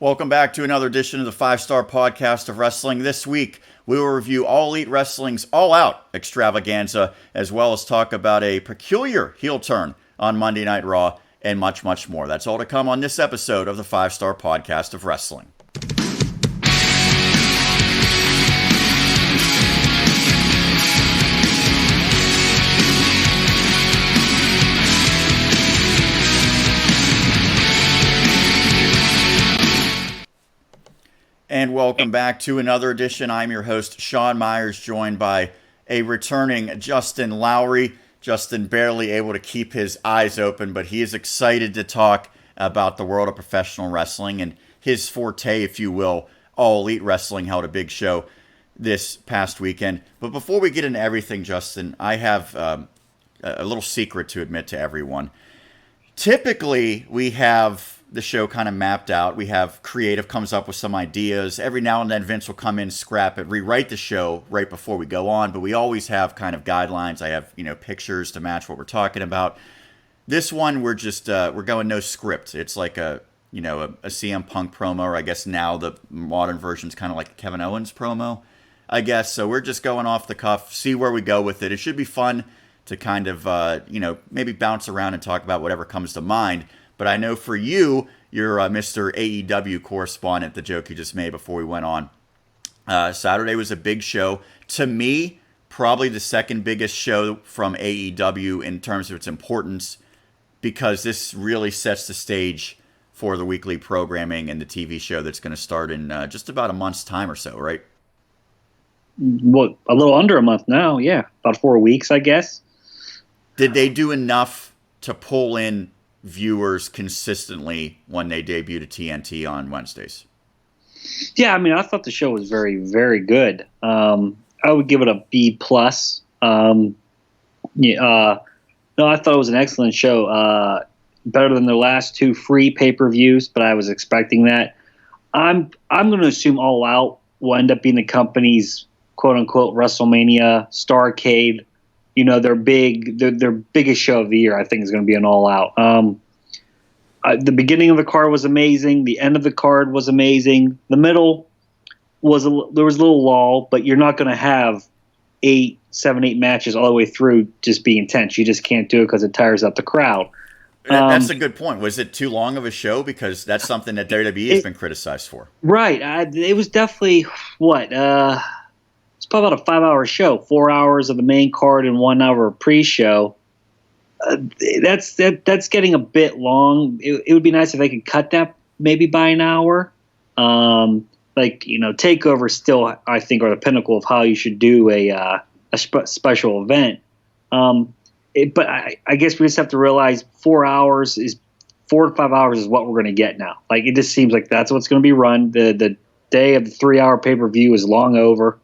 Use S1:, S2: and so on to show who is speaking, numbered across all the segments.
S1: Welcome back to another edition of the 5-Star Podcast of Wrestling. This week, we will review All Elite Wrestling's All Out extravaganza, as well as talk about a peculiar heel turn on Monday Night Raw, and much, much more. That's all to come on this episode of the 5-Star Podcast of Wrestling. And welcome back to another edition. I'm your host, Sean Meyers, joined by a returning Justin Lowery. Justin barely able to keep his eyes open, but he is excited to talk about the world of professional wrestling and his forte, if you will. All Elite Wrestling held a big show this past weekend. But before we get into everything, Justin, I have a little secret to admit to everyone. Typically, we have the show kind of mapped out. We have creative comes up with some ideas. Every now and then Vince will come in, scrap it, rewrite the show right before we go on, but we always have kind of guidelines. I have, pictures to match what we're talking about. This one, we're just, we're going no script. It's like a CM Punk promo, or I guess now the modern version's kind of like a Kevin Owens promo, I guess. So we're just going off the cuff, see where we go with it. It should be fun to kind of, maybe bounce around and talk about whatever comes to mind. But I know for you, you're Mr. AEW correspondent, the joke you just made before we went on. Saturday was a big show. To me, probably the second biggest show from AEW in terms of its importance, because this really sets the stage for the weekly programming and the TV show that's going to start in just about a month's time or so, right?
S2: Well, a little under a month now, yeah. About 4 weeks, I guess.
S1: Did they do enough to pull in viewers consistently when they debuted at TNT on Wednesdays?
S2: Yeah, I mean, I thought the show was very, very good. I would give it a B+. No, I thought it was an excellent show. Better than their last two free pay-per-views, but I was expecting that. I'm going to assume All Out will end up being the company's quote-unquote WrestleMania Starrcade. Their biggest show of the year, I think, is going to be an All Out. The beginning of the card was amazing. The end of the card was amazing. The middle there was a little lull, but you're not going to have 8 matches all the way through just be intense. You just can't do it because it tires out the crowd.
S1: That's a good point. Was it too long of a show? Because that's something that WWE has been criticized for.
S2: Right. It was definitely it's probably about a 5-hour show, 4 hours of the main card and 1 hour of pre-show. That's getting a bit long. It would be nice if they could cut that maybe by an hour. Takeovers still, I think, are the pinnacle of how you should do a special event. But I guess we just have to realize 4 to 5 hours is what we're going to get now. Like, it just seems like that's what's going to be run. The day of the 3-hour pay-per-view is long over.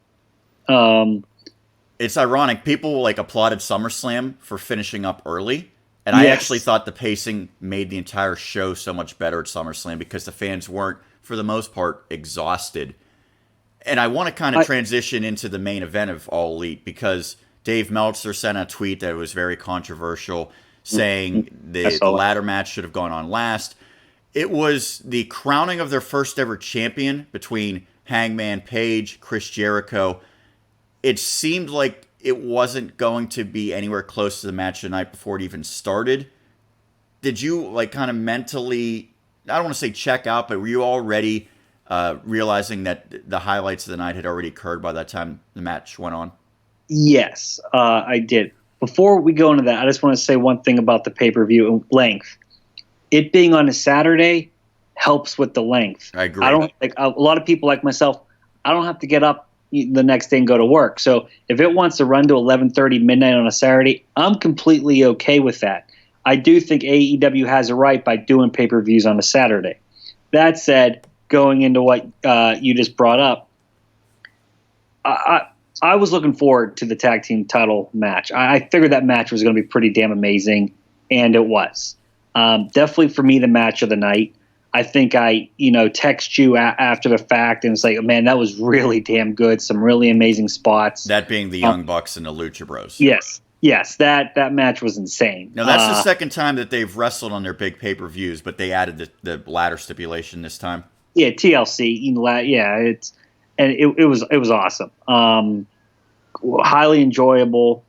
S1: It's ironic. People applauded SummerSlam for finishing up early, and I actually thought the pacing made the entire show so much better at SummerSlam because the fans weren't, for the most part, exhausted. And I want to kind of transition into the main event of All Elite because Dave Meltzer sent a tweet that was very controversial, saying the ladder match should have gone on last. It was the crowning of their first ever champion between Hangman Page, Chris Jericho. It seemed like it wasn't going to be anywhere close to the match the night before it even started. Did you kind of mentally, I don't want to say check out, but were you already realizing that the highlights of the night had already occurred by that time the match went on?
S2: Yes, I did. Before we go into that, I just want to say one thing about the pay-per-view length. It being on a Saturday helps with the length.
S1: I agree.
S2: I don't a lot of people like myself. I don't have to get up the next day and go to work. So if it wants to run to 11:30 midnight on a Saturday, I'm completely okay with that. I do think AEW has a right by doing pay-per-views on a Saturday. That said, going into what you just brought up, I was looking forward to the tag team title match. I figured that match was going to be pretty damn amazing, and it was. Definitely for me, the match of the night. I think I, text you after the fact and it's like, man, that was really damn good. Some really amazing spots.
S1: That being the Young Bucks and the Lucha Bros.
S2: Yes, that match was insane.
S1: Now, that's the second time that they've wrestled on their big pay-per-views, but they added the ladder stipulation this time.
S2: Yeah, TLC. Yeah, it was awesome. Highly enjoyable.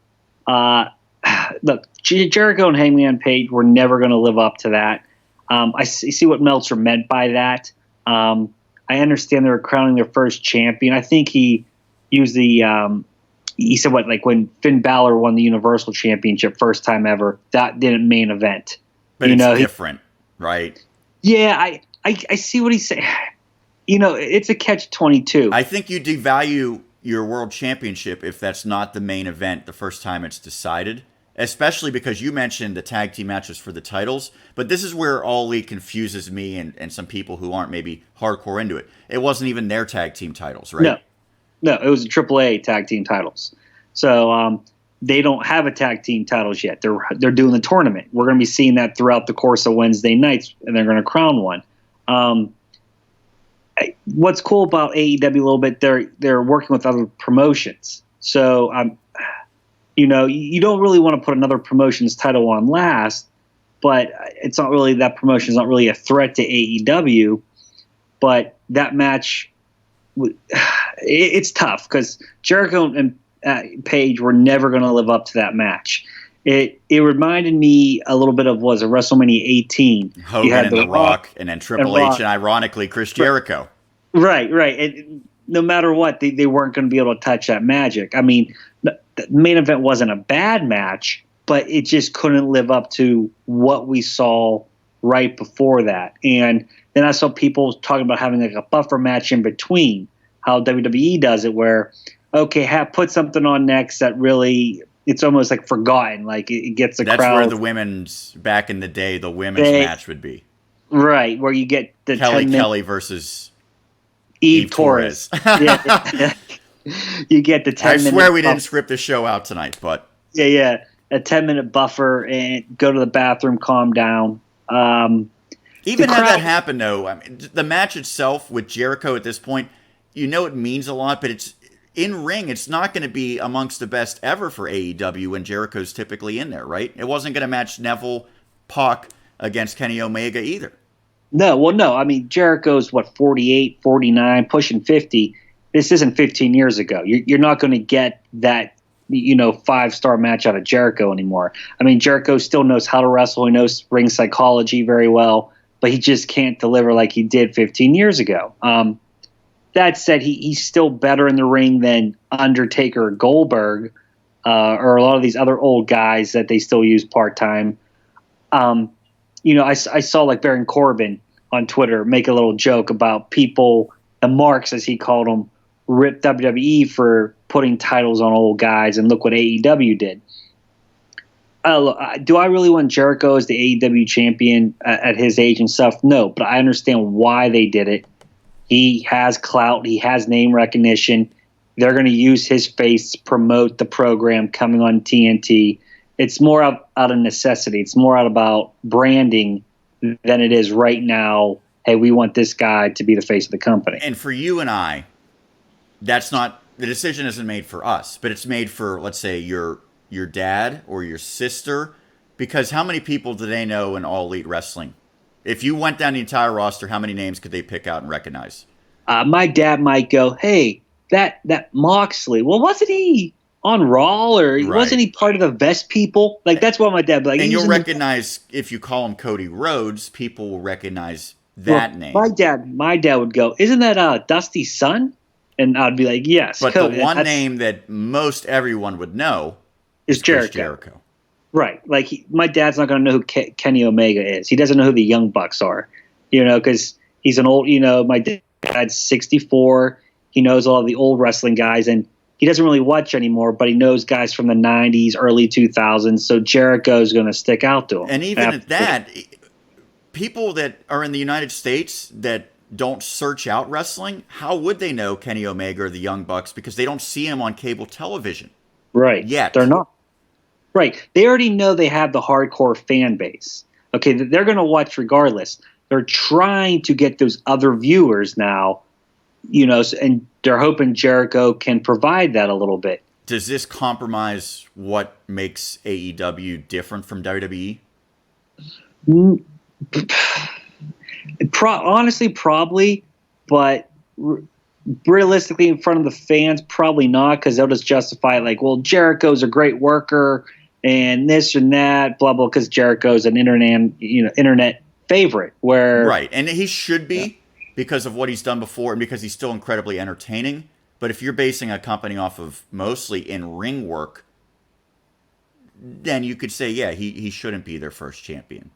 S2: Look, Jericho and Hangman Page were never going to live up to that. I see what Meltzer meant by that. I understand they were crowning their first champion. I think he used he said when Finn Balor won the Universal Championship first time ever, that didn't main event.
S1: But it's different, right?
S2: Yeah, I see what he's saying. It's a catch-22.
S1: I think you devalue your world championship if that's not the main event the first time it's decided, especially because you mentioned the tag team matches for the titles, but this is where All Elite confuses me and some people who aren't maybe hardcore into it. It wasn't even their tag team titles, right?
S2: No, it was AAA tag team titles. So they don't have a tag team titles yet. They're doing the tournament. We're going to be seeing that throughout the course of Wednesday nights, and they're going to crown one. What's cool about AEW a little bit, they're working with other promotions. So you don't really want to put another promotion's title on last, but it's not really, that promotion is not really a threat to AEW. But that match, it's tough because Jericho and Page were never going to live up to that match. It reminded me a little bit of a WrestleMania 18.
S1: Hogan and The Rock, and then Triple H, and ironically Chris Jericho.
S2: Right. And no matter what, they weren't going to be able to touch that magic. I mean, the main event wasn't a bad match, but it just couldn't live up to what we saw right before that. And then I saw people talking about having like a buffer match in between, how WWE does it, where, okay, put something on next that really, it's almost like forgotten. Like it gets the crowd.
S1: That's where the women's, back in the day, the women's match would be.
S2: Right, where you get the
S1: Kelly versus
S2: Eve Torres. Yeah. You get the 10-minute.
S1: I swear we didn't script the show out tonight, but.
S2: Yeah. A 10-minute buffer and go to the bathroom, calm down.
S1: Even had that happen, though, I mean, the match itself with Jericho at this point, it means a lot, but it's in ring. It's not going to be amongst the best ever for AEW when Jericho's typically in there, right? It wasn't going to match Neville, Pac against Kenny Omega either. No. I mean, Jericho's 48, 49, pushing 50. This isn't 15 years ago. You're not going to get that 5-star match out of Jericho anymore. I mean, Jericho still knows how to wrestle. He knows ring psychology very well, but he just can't deliver like he did 15 years ago. That said, he's still better in the ring than Undertaker or Goldberg or a lot of these other old guys that they still use part-time. I saw like Baron Corbin on Twitter make a little joke about people, the marks as he called them, rip WWE for putting titles on old guys, and look what AEW did. Do I really want Jericho as the AEW champion at his age and stuff? No, but I understand why they did it. He has clout. He has name recognition. They're going to use his face to promote the program coming on TNT. It's more out of necessity. It's more out about branding than it is right now, hey, we want this guy to be the face of the company. And for you and I, that's not, the decision isn't made for us, but it's made for, let's say, your dad or your sister, because how many people do they know in All Elite Wrestling? If you went down the entire roster, how many names could they pick out and recognize?
S2: My dad might go, hey, that Moxley, well, wasn't he on Raw, or wasn't he part of the Vest people? Like, that's what my dad would like.
S1: And you'll recognize, if you call him Cody Rhodes, people will recognize that name.
S2: My dad would go, isn't that Dusty's son? And I'd be like, yes.
S1: But Cody, the one name that most everyone would know is Jericho.
S2: Right. Like, my dad's not going to know who Kenny Omega is. He doesn't know who the Young Bucks are, because he's an old, my dad's 64. He knows all of the old wrestling guys, and he doesn't really watch anymore, but he knows guys from the 90s, early 2000s. So Jericho's going to stick out to him.
S1: And even at that, people that are in the United States that don't search out wrestling, how would they know Kenny Omega or the Young Bucks? Because they don't see him on cable television.
S2: Right.
S1: Yet.
S2: They're not. Right. They already know they have the hardcore fan base. Okay, they're going to watch regardless. They're trying to get those other viewers now, and they're hoping Jericho can provide that a little bit.
S1: Does this compromise what makes AEW different from WWE?
S2: Honestly, probably. but realistically, in front of the fans, probably not, because they'll just justify it like, well, Jericho's a great worker and this and that, blah blah, because Jericho's an internet favorite. Where
S1: right, and he should be because of what he's done before and because he's still incredibly entertaining. But if you're basing a company off of mostly in-ring work, then you could say, yeah, he shouldn't be their first champion.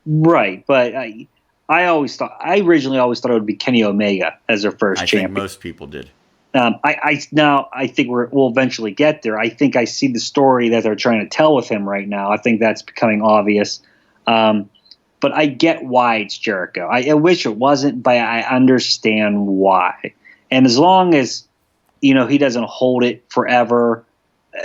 S2: Right, but I originally always thought it would be Kenny Omega as their first champion.
S1: I think most people did.
S2: I think we'll eventually get there. I think I see the story that they're trying to tell with him right now. I think that's becoming obvious. But I get why it's Jericho. I wish it wasn't, but I understand why. And as long as he doesn't hold it forever,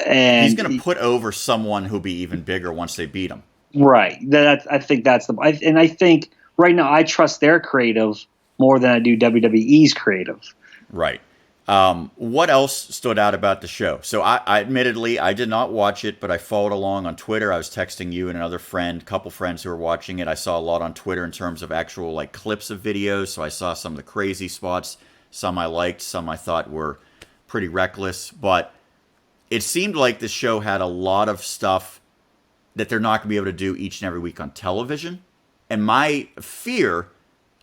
S2: and
S1: he's going to put over someone who'll be even bigger once they beat him.
S2: Right. I think that's and I think right now I trust their creative more than I do WWE's creative.
S1: Right. What else stood out about the show? So I admittedly, I did not watch it, but I followed along on Twitter. I was texting you and another friend, couple friends who were watching it. I saw a lot on Twitter in terms of actual like clips of videos. So I saw some of the crazy spots. Some I liked, some I thought were pretty reckless. But it seemed like the show had a lot of stuff that they're not going to be able to do each and every week on television. And my fear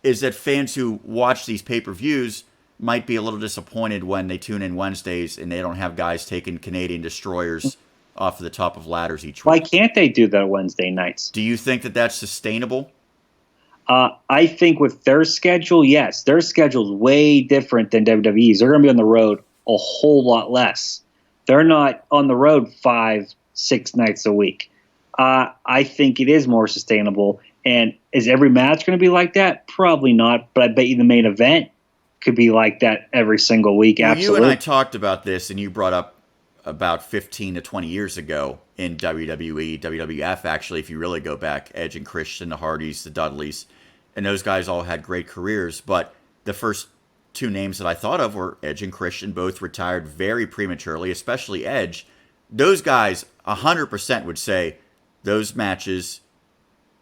S1: is that fans who watch these pay-per-views might be a little disappointed when they tune in Wednesdays and they don't have guys taking Canadian destroyers off of the top of ladders each week.
S2: Why can't they do that Wednesday nights?
S1: Do you think that that's sustainable?
S2: I think with their schedule, yes. Their schedule is way different than WWE's. They're going to be on the road a whole lot less. They're not on the road 5-6 nights a week. I think it is more sustainable. And is every match going to be like that? Probably not. But I bet you the main event could be like that every single week.
S1: Well,
S2: absolutely.
S1: You and I talked about this, and you brought up about 15 to 20 years ago in WWE, WWF, actually, if you really go back, Edge and Christian, the Hardys, the Dudleys, and those guys all had great careers. But the first two names that I thought of were Edge and Christian, both retired very prematurely, especially Edge. Those guys 100% would say those matches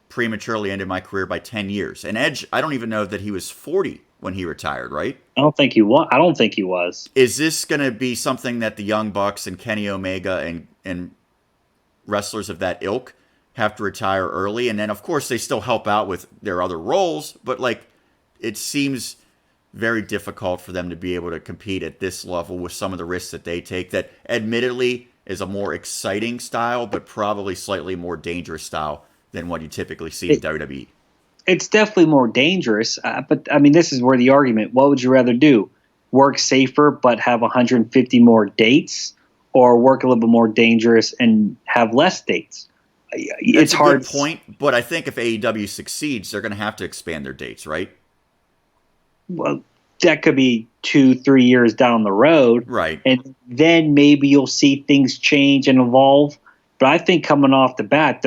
S1: prematurely ended my career by 10 years. And Edge, I don't even know that he was 40 when he retired, right?
S2: I don't think he was.
S1: Is this going to be something that the Young Bucks and Kenny Omega and wrestlers of that ilk have to retire early? And then, of course, they still help out with their other roles, but it seems very difficult for them to be able to compete at this level with some of the risks that they take that admittedly is a more exciting style, but probably slightly more dangerous style than what you typically see in WWE.
S2: It's definitely more dangerous, but I mean, this is where the argument, what would you rather do? Work safer but have 150 more dates, or work a little bit more dangerous and have less dates? It's hard.
S1: That's a good point, but I think if AEW succeeds, they're going to have to expand their dates, right?
S2: Well, that could be 2-3 years down the road.
S1: Right.
S2: And then maybe you'll see things change and evolve. But I think coming off the bat,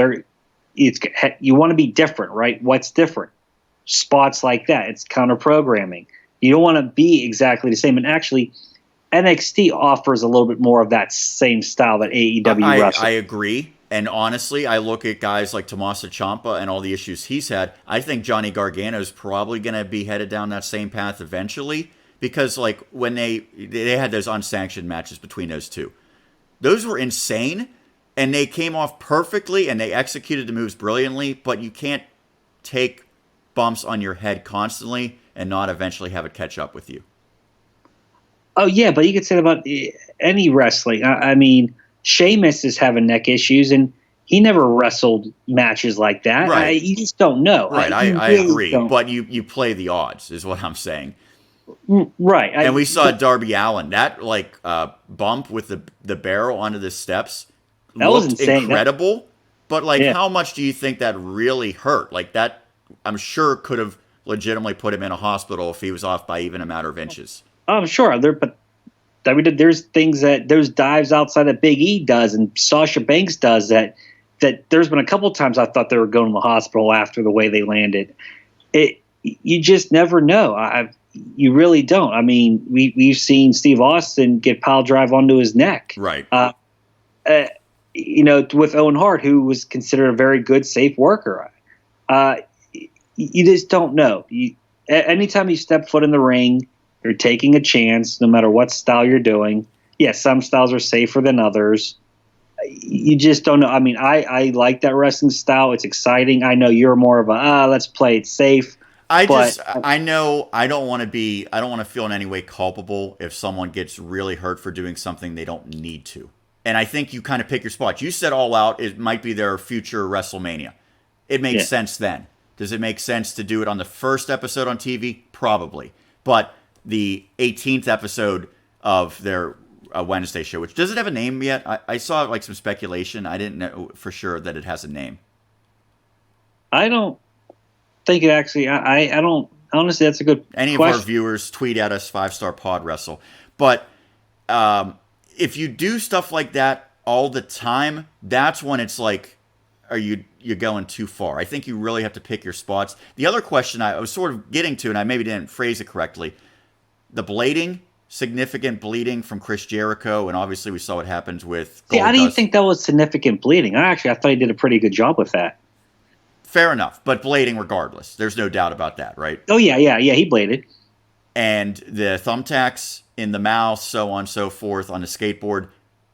S2: you want to be different, right? What's different? Spots like that. It's counter programming. You don't want to be exactly the same. And actually, NXT offers a little bit more of that same style that AEW wrestles.
S1: I agree. And honestly, I look at guys like Tommaso Ciampa and all the issues he's had. I think Johnny Gargano is probably going to be headed down that same path eventually, because when they had those unsanctioned matches between those two, those were insane. And they came off perfectly, and they executed the moves brilliantly, but you can't take bumps on your head constantly and not eventually have it catch up with you.
S2: Oh, yeah, but you could say that about any wrestling. I mean, Sheamus is having neck issues, and he never wrestled matches like that.
S1: Right.
S2: You just don't know.
S1: Right, I agree. But you play the odds, is what I'm saying.
S2: Right.
S1: And we saw Darby Allin. That bump with the barrel onto the steps
S2: that was insane.
S1: Incredible. But how much do you think that really hurt? That, I'm sure, could have legitimately put him in a hospital if he was off by even a matter of inches.
S2: Oh, I'm sure. But there's things those dives outside that Big E does and Sasha Banks does that there's been a couple times I thought they were going to the hospital after the way they landed. You just never know. You really don't. I mean, we've seen Steve Austin get pile drive onto his neck.
S1: Right.
S2: With Owen Hart, who was considered a very good, safe worker. You just don't know. anytime you step foot in the ring, you're taking a chance, no matter what style you're doing. Yes, some styles are safer than others. You just don't know. I mean, I like that wrestling style. It's exciting. I know you're more of a, let's play it safe.
S1: I know I don't want to feel in any way culpable if someone gets really hurt for doing something they don't need to. And I think you kind of pick your spot. You said All Out, it might be their future WrestleMania. It makes sense then. Does it make sense to do it on the first episode on TV? Probably. But the 18th episode of their Wednesday show, which does it have a name yet? I saw like some speculation. I didn't know for sure that it has a name.
S2: I don't think it actually. I don't. Honestly, that's a good
S1: Any
S2: question.
S1: of our viewers, tweet at us, 5-star pod wrestle. But if you do stuff like that all the time, that's when it's like, you're going too far. I think you really have to pick your spots. The other question I was sort of getting to, and I maybe didn't phrase it correctly, the blading, significant bleeding from Chris Jericho, and obviously we saw what happens with Goldust.
S2: I didn't think that was significant bleeding. I thought he did a pretty good job with that.
S1: Fair enough, but blading regardless. There's no doubt about that, right?
S2: Oh, yeah, he bladed.
S1: And the thumbtacks in the mouth, so on and so forth, on the skateboard,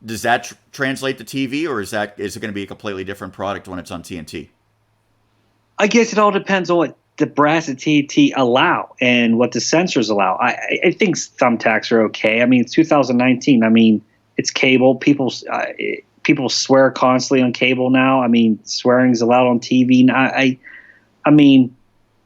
S1: does that translate to TV, or is it going to be a completely different product when it's on TNT?
S2: I guess it all depends on what the brass at TNT allow and what the censors allow. I think thumbtacks are okay. I mean, it's 2019. I mean, it's cable. People swear constantly on cable now. I mean, swearing is allowed on TV. I mean,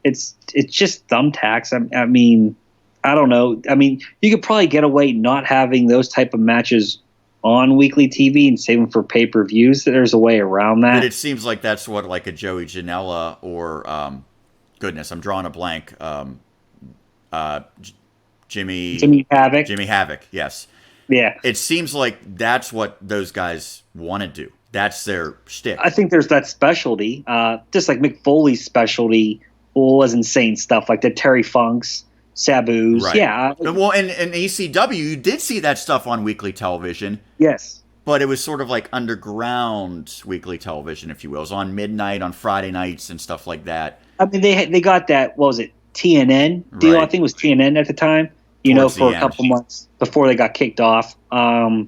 S2: it's just thumbtacks. I mean, I don't know. I mean, you could probably get away not having those type of matches on weekly TV and save them for pay-per-views. There's a way around that.
S1: But it seems like that's what like a Joey Janela or goodness, I'm drawing a blank. Jimmy
S2: Havoc.
S1: Jimmy Havoc, yes.
S2: Yeah.
S1: It seems like that's what those guys want to do. That's their shtick.
S2: I think there's that specialty. Just like Mick Foley's specialty was insane stuff like the Terry Funks, Sabu's.
S1: Right.
S2: Yeah.
S1: Well, in ECW, you did see that stuff on weekly television.
S2: Yes.
S1: But it was sort of like underground weekly television, if you will. It was on midnight, on Friday nights and stuff like that.
S2: I mean, they got that, what was it, TNN deal?
S1: Right.
S2: I think it was TNN at the time, for a couple months before they got kicked off. I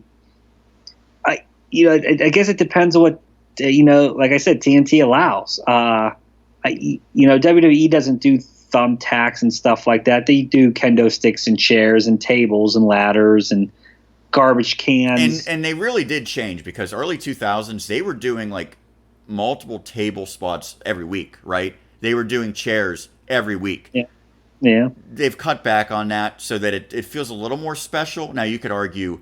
S2: guess it depends on what, like I said, TNT allows. WWE doesn't do thumbtacks and stuff like that. They do kendo sticks and chairs and tables and ladders and garbage cans.
S1: And they really did change because early 2000s, they were doing like multiple table spots every week, right? They were doing chairs every week.
S2: Yeah.
S1: They've cut back on that so that it feels a little more special. Now, you could argue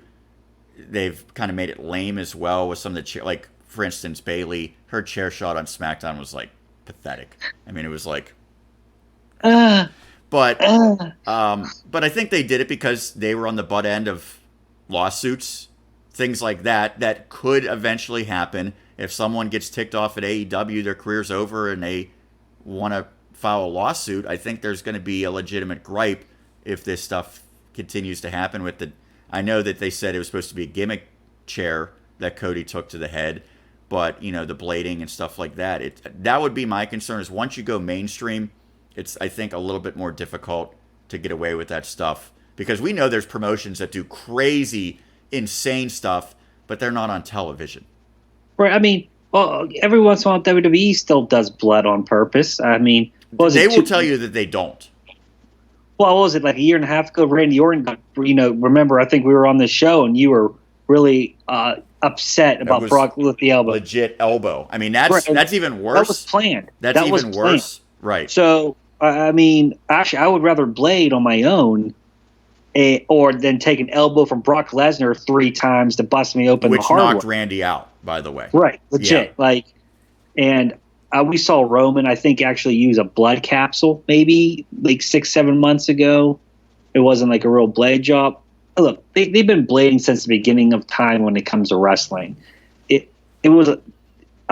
S1: they've kind of made it lame as well with some of the chair. Like, for instance, Bayley, her chair shot on SmackDown was like pathetic. I mean, it was like... But I think they did it because they were on the butt end of lawsuits, things like that could eventually happen. If someone gets ticked off at AEW, their career's over, and they want to file a lawsuit, I think there's going to be a legitimate gripe if this stuff continues to happen with the... I know that they said it was supposed to be a gimmick chair that Cody took to the head, but, the blading and stuff like that. That would be my concern, is once you go mainstream, it's, I think, a little bit more difficult to get away with that stuff. Because we know there's promotions that do crazy, insane stuff, but they're not on television.
S2: Right. I mean, well, every once in a while, WWE still does blood on purpose. I mean,
S1: they will tell you that they don't.
S2: Well, what was it, like a year and a half ago? Randy Orton got, remember, I think we were on the show and you were really upset about Brock with the elbow.
S1: Legit elbow. I mean, that's even worse.
S2: That was planned.
S1: That's even worse. Right.
S2: So, I mean, actually, I would rather blade on my own or then take an elbow from Brock Lesnar 3 times to bust me open the hard way.
S1: Which knocked Randy out, by the way.
S2: Right. Legit. Yeah. We saw Roman, I think, actually use a blood capsule maybe like 6-7 months ago. It wasn't like a real blade job. Look, they've been blading since the beginning of time when it comes to wrestling. I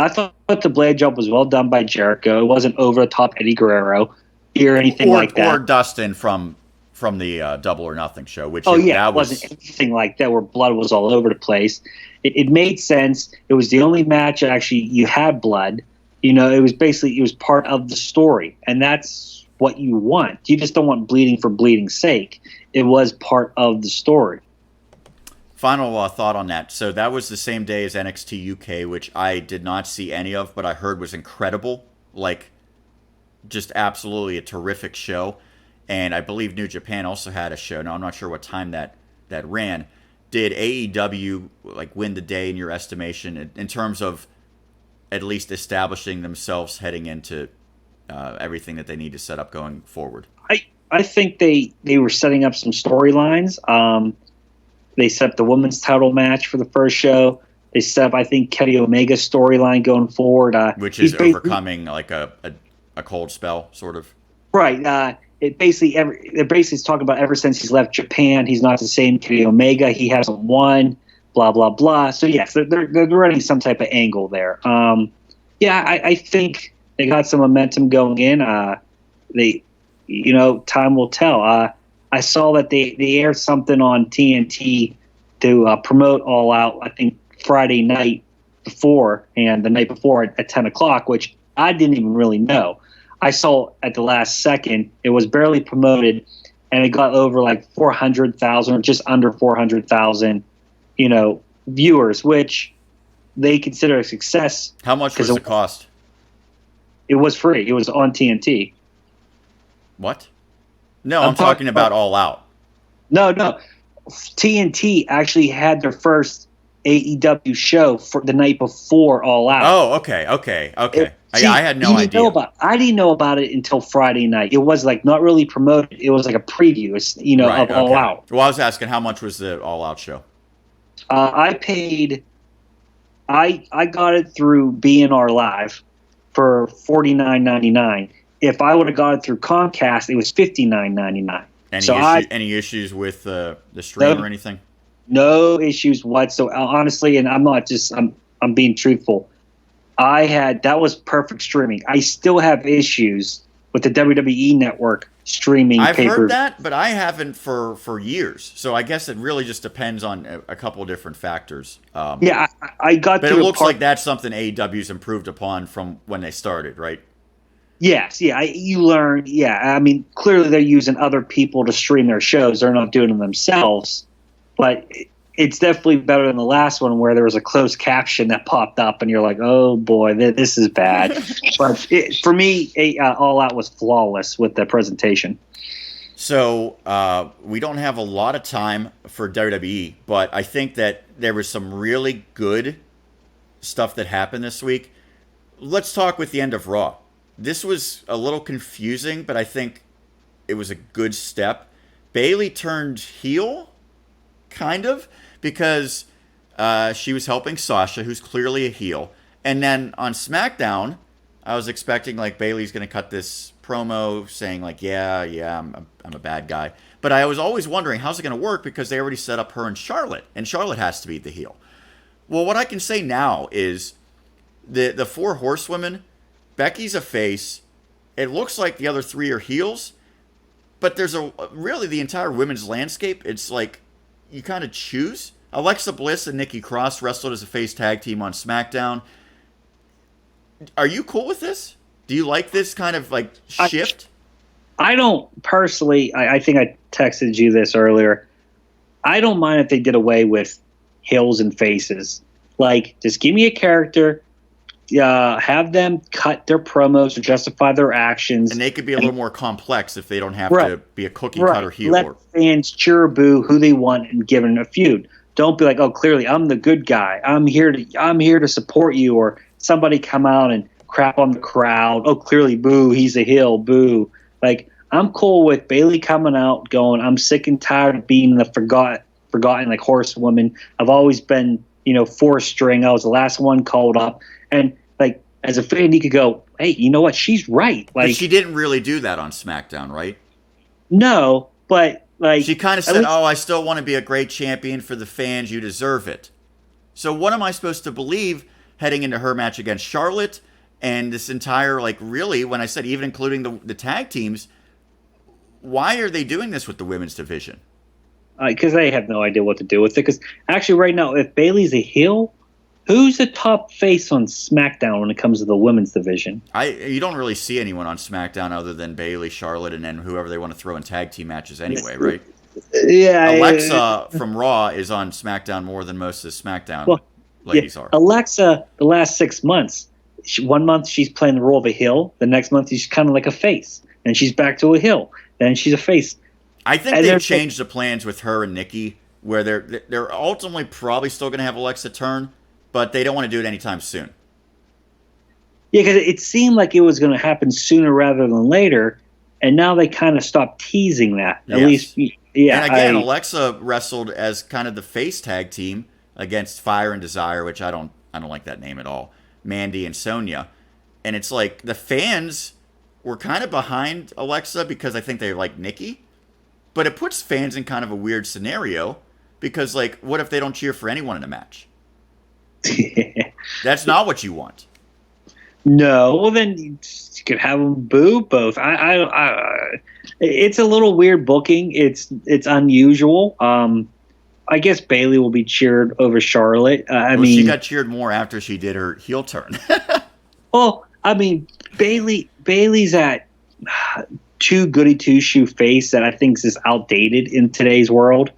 S2: thought the blade job was well done by Jericho. It wasn't over the top Eddie Guerrero or anything like that.
S1: Or Dustin from the Double or Nothing show. Which
S2: that wasn't anything like that where blood was all over the place. It made sense. It was the only match actually you had blood. It was part of the story, and that's what you want. You just don't want bleeding for bleeding's sake. It was part of the story.
S1: Final thought on that. So that was the same day as NXT UK, which I did not see any of, but I heard was incredible. Like, just absolutely a terrific show. And I believe New Japan also had a show. Now, I'm not sure what time that ran. Did AEW like win the day in your estimation in terms of at least establishing themselves heading into everything that they need to set up going forward?
S2: I think they were setting up some storylines. They set up the women's title match for the first show. They set up, I think, Kenny Omega's storyline going forward.
S1: Which is overcoming like a cold spell, sort of.
S2: Right. They're basically talking about ever since he's left Japan, he's not the same Kenny Omega. He hasn't won, blah, blah, blah. So, yes, they're running some type of angle there. I think they got some momentum going in. Time will tell. I saw that they aired something on TNT to promote All Out, I think, Friday night before and the night before at 10 o'clock, which I didn't even really know. I saw at the last second, it was barely promoted, and it got over like 400,000 or just under 400,000, viewers, which they consider a success.
S1: How much does it cost?
S2: It was free. It was on TNT.
S1: What? No, I'm talking about All Out.
S2: No. TNT actually had their first AEW show for the night before All Out.
S1: Oh, okay. I had no idea.
S2: I didn't know about it until Friday night. It was like not really promoted. It was like a preview, of All Out.
S1: Well, I was asking how much was the All Out show?
S2: I paid. I got it through BNR Live for $49.99. If I would have got it through Comcast, it was $59.99.
S1: Any issues with the stream or anything?
S2: No issues whatsoever. Honestly, and I'm being truthful. That was perfect streaming. I still have issues with the WWE Network streaming.
S1: I've heard that, but I haven't for years. So I guess it really just depends on a couple of different factors.
S2: I got.
S1: But it looks like that's something AEW's improved upon from when they started, right?
S2: Yes, yeah. You learn. Yeah, I mean, clearly they're using other people to stream their shows. They're not doing them themselves. But it's definitely better than the last one where there was a closed caption that popped up and you're like, oh boy, this is bad. But for me, All Out was flawless with the presentation.
S1: So we don't have a lot of time for WWE, but I think that there was some really good stuff that happened this week. Let's talk with the end of Raw. This was a little confusing, but I think it was a good step. Bayley turned heel, kind of, because she was helping Sasha, who's clearly a heel. And then on SmackDown, I was expecting like Bayley's going to cut this promo saying like, yeah, I'm a bad guy. But I was always wondering, how's it going to work? Because they already set up her and Charlotte has to be the heel. Well, what I can say now is the four horsewomen, Becky's a face. It looks like the other three are heels. But there's really the entire women's landscape. It's like you kind of choose. Alexa Bliss and Nikki Cross wrestled as a face tag team on SmackDown. Are you cool with this? Do you like this kind of like shift?
S2: I don't personally. I think I texted you this earlier. I don't mind if they did away with heels and faces. Like, just give me a character. Have them cut their promos to justify their actions.
S1: And they could be a little more complex if they don't have to be a cookie cutter heel.
S2: Let fans cheer boo who they want and give them a feud. Don't be like, oh, clearly I'm the good guy. I'm here to support you. Or somebody come out and crap on the crowd. Oh, clearly boo, he's a heel, boo. Like, I'm cool with Bayley coming out going, I'm sick and tired of being the forgotten like horsewoman. I've always been, fourth string. I was the last one called up. And like, as a fan, you could go, hey, you know what? She's right. Like,
S1: but she didn't really do that on SmackDown, right?
S2: No, but like,
S1: she kind of said, I still want to be a great champion for the fans. You deserve it. So what am I supposed to believe heading into her match against Charlotte and this entire, like, really, when I said even including the tag teams, why are they doing this with the women's division?
S2: Because they have no idea what to do with it. Because actually right now, if Bayley's a heel, Who's the top face on SmackDown when it comes to the women's division?
S1: You don't really see anyone on SmackDown other than Bayley, Charlotte, and then whoever they want to throw in tag team matches anyway, right?
S2: Yeah,
S1: Alexa from Raw is on SmackDown more than most of the SmackDown ladies are.
S2: Alexa, the last 6 months, 1 month she's playing the role of a heel. The next month she's kind of like a face, and she's back to a heel. Then she's a face.
S1: I think they've changed the plans with her and Nikki, where they're ultimately probably still going to have Alexa turn, but they don't want to do it anytime soon.
S2: Yeah, because it seemed like it was going to happen sooner rather than later, and now they kind of stopped teasing that. At least, yeah.
S1: And again, Alexa wrestled as kind of the face tag team against Fire and Desire, which I don't like that name at all. Mandy and Sonya, and it's like the fans were kind of behind Alexa because I think they like Nikki, but it puts fans in kind of a weird scenario because, like, what if they don't cheer for anyone in a match? That's not what you want.
S2: No, well then you could have them boo both. It's a little weird booking. It's unusual. I guess Bayley will be cheered over Charlotte.
S1: She got cheered more after she did her heel turn.
S2: Well, I mean, Bayley's at too goody two shoe face that I think is outdated in today's world.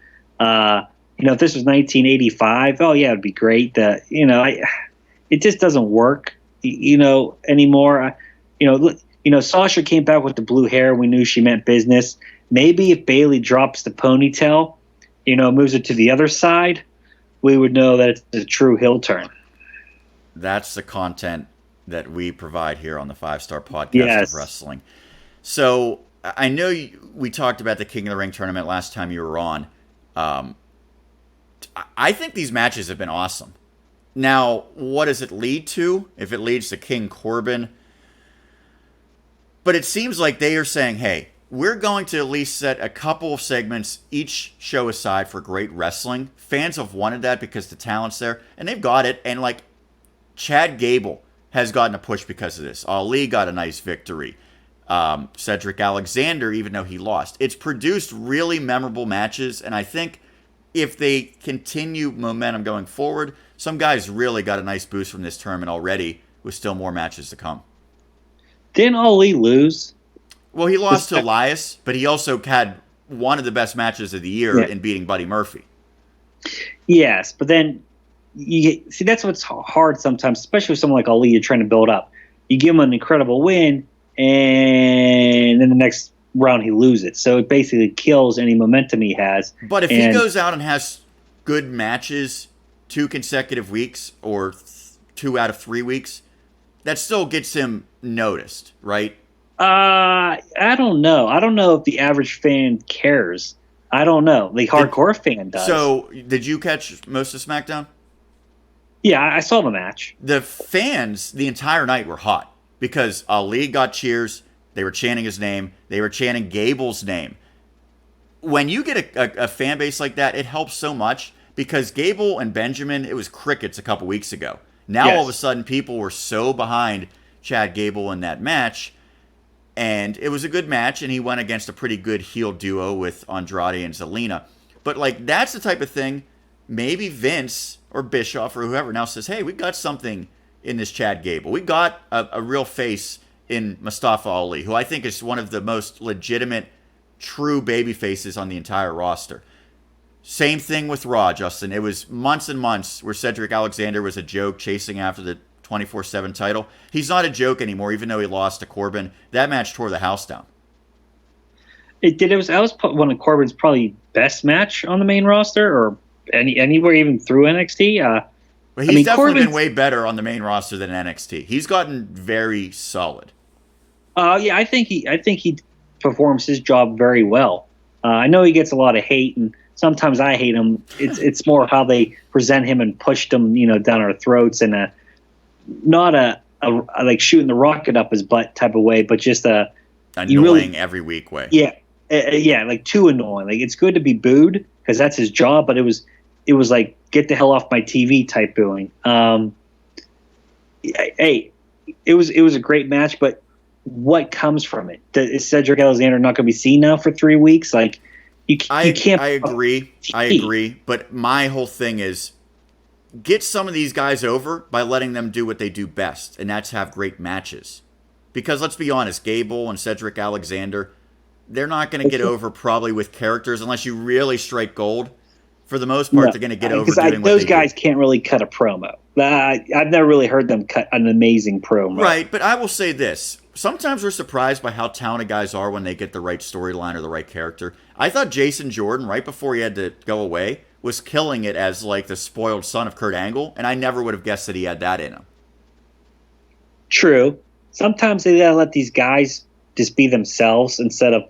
S2: If this was 1985, oh yeah, it'd be great. It just doesn't work, anymore. Sasha came back with the blue hair. We knew she meant business. Maybe if Bayley drops the ponytail, moves it to the other side, we would know that it's a true heel turn.
S1: That's the content that we provide here on the 5-Star Podcast of Wrestling. So I know we talked about the King of the Ring tournament last time you were on. I think these matches have been awesome. Now, what does it lead to? If it leads to King Corbin. But it seems like they are saying, hey, we're going to at least set a couple of segments each show aside for great wrestling. Fans have wanted that because the talent's there, and they've got it. And, like, Chad Gable has gotten a push because of this. Ali got a nice victory. Cedric Alexander, even though he lost. It's produced really memorable matches, and I think if they continue momentum going forward, some guys really got a nice boost from this tournament already with still more matches to come.
S2: Didn't Ali lose?
S1: Well, he lost to Elias, but he also had one of the best matches of the year in beating Buddy Murphy.
S2: Yes, but then that's what's hard sometimes, especially with someone like Ali you're trying to build up. You give him an incredible win, and then the next round he loses. So it basically kills any momentum he has.
S1: But if he goes out and has good matches 2 consecutive weeks or 2 out of 3 weeks, that still gets him noticed, right?
S2: I don't know. I don't know if the average fan cares. I don't know. The hardcore fan does.
S1: So, did you catch most of SmackDown?
S2: Yeah, I saw the match.
S1: The fans the entire night were hot because Ali got cheers. They were chanting his name. They were chanting Gable's name. When you get a fan base like that, it helps so much because Gable and Benjamin, it was crickets a couple weeks ago. Now all of a sudden people were so behind Chad Gable in that match, and it was a good match, and he went against a pretty good heel duo with Andrade and Zelina. But, like, that's the type of thing maybe Vince or Bischoff or whoever now says, hey, we got something in this Chad Gable. We got a real face in Mustafa Ali, who I think is one of the most legitimate, true baby faces on the entire roster. Same thing with Raw, Justin. It was months and months where Cedric Alexander was a joke chasing after the 24/7 title. He's not a joke anymore, even though he lost to Corbin. That match tore the house down.
S2: It did. That was one of Corbin's probably best match on the main roster, or anywhere even through NXT.
S1: But he's definitely been way better on the main roster than NXT. He's gotten very solid.
S2: Yeah, I think he performs his job very well. I know he gets a lot of hate, and sometimes I hate him. It's more how they present him and pushed him, down our throats, and not a like shooting the rocket up his butt type of way, but just
S1: annoying every week way.
S2: Yeah, like too annoying. Like it's good to be booed because that's his job, but it was like get the hell off my TV type booing. Hey, it was a great match, but what comes from it? Is Cedric Alexander not going to be seen now for 3 weeks? Like you can't.
S1: I agree. But my whole thing is, get some of these guys over by letting them do what they do best, and that's have great matches. Because let's be honest, Gable and Cedric Alexander, they're not going to get over probably with characters unless you really strike gold. For the most part, they're going to get over doing what they do.
S2: Those guys can't really cut a promo. I've never really heard them cut an amazing promo.
S1: Right, but I will say this. Sometimes we're surprised by how talented guys are when they get the right storyline or the right character. I thought Jason Jordan, right before he had to go away, was killing it as like the spoiled son of Kurt Angle, and I never would have guessed that he had that in him.
S2: True. Sometimes they gotta let these guys just be themselves instead of,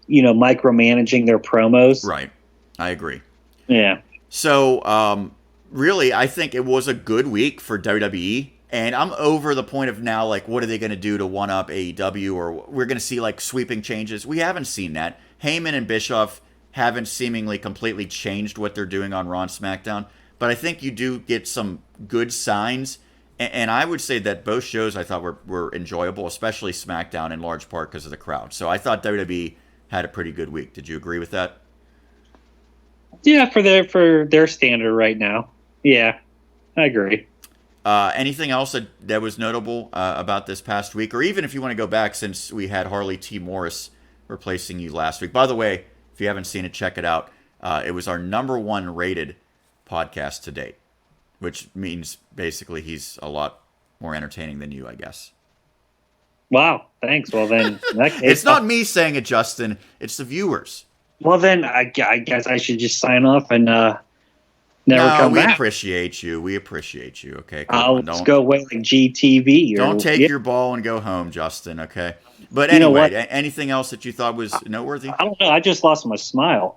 S2: micromanaging their promos.
S1: Right. I agree.
S2: Yeah.
S1: So, really, I think it was a good week for WWE. And I'm over the point of now, like, what are they going to do to one-up AEW? Or we're going to see, like, sweeping changes. We haven't seen that. Heyman and Bischoff haven't seemingly completely changed what they're doing on Raw and SmackDown. But I think you do get some good signs. And I would say that both shows I thought were enjoyable, especially SmackDown in large part because of the crowd. So I thought WWE had a pretty good week. Did you agree with that?
S2: Yeah, for their standard right now. Yeah, I agree.
S1: Anything else that was notable about this past week? Or even if you want to go back, since we had Harley T. Morris replacing you last week. By the way, if you haven't seen it, check it out. It was our #1 rated podcast to date, which means basically he's a lot more entertaining than you, I guess.
S2: Wow, thanks. Well, then, in that case,
S1: it's not me saying it, Justin. It's the viewers.
S2: Well, then, I guess I should just sign off and never come back.
S1: We appreciate you. We appreciate you, okay?
S2: Let's go away like GTV.
S1: Don't take your ball and go home, Justin, okay? But anyway, anything else that you thought was noteworthy?
S2: I don't know. I just lost my smile.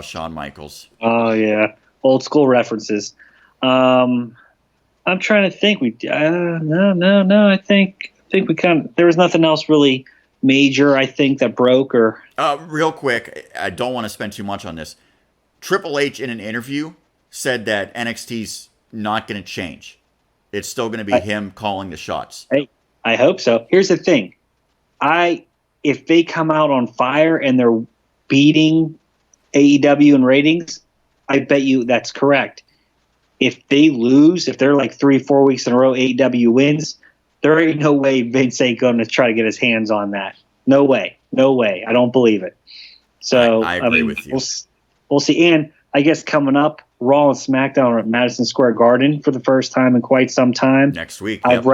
S1: Shawn Michaels.
S2: Oh, yeah. Old school references. I'm trying to think. No. I think we there was nothing else really major, I think, that broke or.
S1: Real quick, I don't want to spend too much on this. Triple H in an interview said that NXT's not going to change. It's still going to be him calling the shots.
S2: Hey, I hope so. Here's the thing. If they come out on fire and they're beating AEW in ratings, I bet you that's correct. If they lose, if they're like 3-4 weeks in a row, AEW wins, there ain't no way Vince ain't going to try to get his hands on that. No way. I don't believe it. So
S1: I agree with you.
S2: We'll see. And I guess coming up, Raw and SmackDown are at Madison Square Garden for the first time in quite some time.
S1: Next week.
S2: I've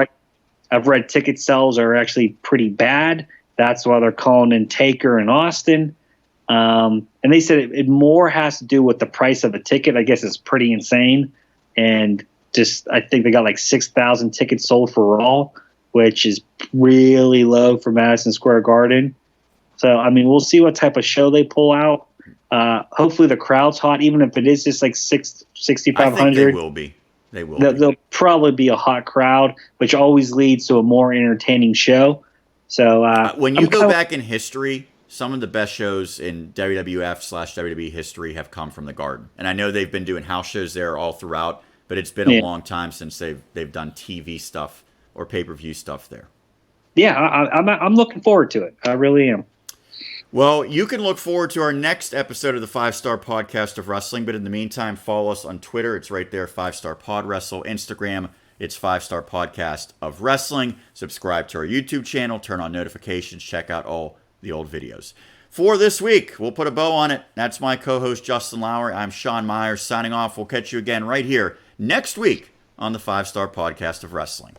S2: read ticket sales are actually pretty bad. That's why they're calling in Taker and Austin. And they said it more has to do with the price of the ticket. I guess it's pretty insane. And I think they got like 6,000 tickets sold for Raw, which is really low for Madison Square Garden. So, I mean, we'll see what type of show they pull out. Hopefully the crowd's hot, even if it is just like 6,500.
S1: I think they will be.
S2: They'll probably be a hot crowd, which always leads to a more entertaining show. So
S1: when you go back in history, some of the best shows in WWF/WWE history have come from the Garden. And I know they've been doing house shows there all throughout, but it's been a long time since they've done TV stuff or pay-per-view stuff there.
S2: Yeah, I'm looking forward to it. I really am.
S1: Well, you can look forward to our next episode of the 5-Star Podcast of Wrestling, but in the meantime, follow us on Twitter. It's right there, 5-Star Pod Wrestle. Instagram, it's 5-Star Podcast of Wrestling. Subscribe to our YouTube channel. Turn on notifications. Check out all the old videos. For this week, we'll put a bow on it. That's my co-host, Justin Lowery. I'm Sean Meyers signing off. We'll catch you again right here next week on the 5-Star Podcast of Wrestling.